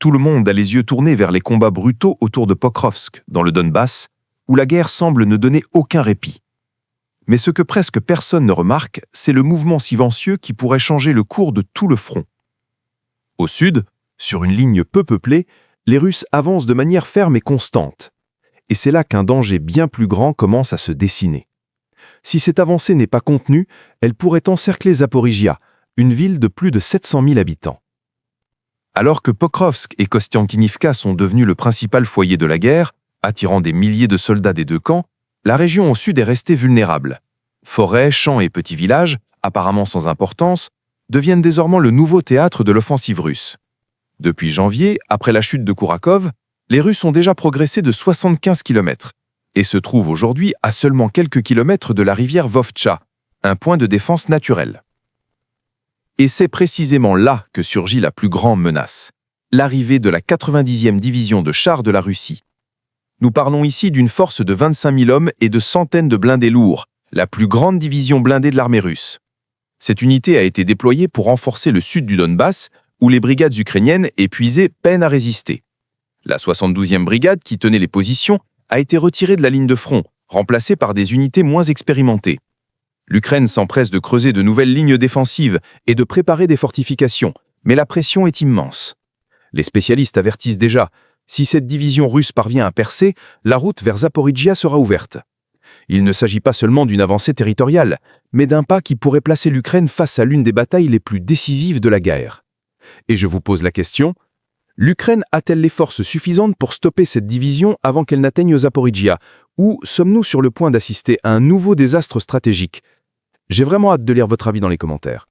Tout le monde a les yeux tournés vers les combats brutaux autour de Pokrovsk, dans le Donbass, où la guerre semble ne donner aucun répit. Mais ce que presque personne ne remarque, c'est le mouvement silencieux qui pourrait changer le cours de tout le front. Au sud, sur une ligne peu peuplée, les Russes avancent de manière ferme et constante. Et c'est là qu'un danger bien plus grand commence à se dessiner. Si cette avancée n'est pas contenue, elle pourrait encercler Zaporijia, une ville de plus de 700 000 habitants. Alors que Pokrovsk et Kostiantynivka sont devenus le principal foyer de la guerre, attirant des milliers de soldats des deux camps, la région au sud est restée vulnérable. Forêts, champs et petits villages, apparemment sans importance, deviennent désormais le nouveau théâtre de l'offensive russe. Depuis janvier, après la chute de Kourakov, les Russes ont déjà progressé de 75 km et se trouvent aujourd'hui à seulement quelques kilomètres de la rivière Vovtcha, un point de défense naturel. Et c'est précisément là que surgit la plus grande menace, l'arrivée de la 90e division de chars de la Russie. Nous parlons ici d'une force de 25 000 hommes et de centaines de blindés lourds, la plus grande division blindée de l'armée russe. Cette unité a été déployée pour renforcer le sud du Donbass, où les brigades ukrainiennes épuisées peinent à résister. La 72e brigade, qui tenait les positions, a été retirée de la ligne de front, remplacée par des unités moins expérimentées. L'Ukraine s'empresse de creuser de nouvelles lignes défensives et de préparer des fortifications, mais la pression est immense. Les spécialistes avertissent déjà, si cette division russe parvient à percer, la route vers Zaporijia sera ouverte. Il ne s'agit pas seulement d'une avancée territoriale, mais d'un pas qui pourrait placer l'Ukraine face à l'une des batailles les plus décisives de la guerre. Et je vous pose la question, l'Ukraine a-t-elle les forces suffisantes pour stopper cette division avant qu'elle n'atteigne Zaporijia, ou sommes-nous sur le point d'assister à un nouveau désastre stratégique? J'ai vraiment hâte de lire votre avis dans les commentaires.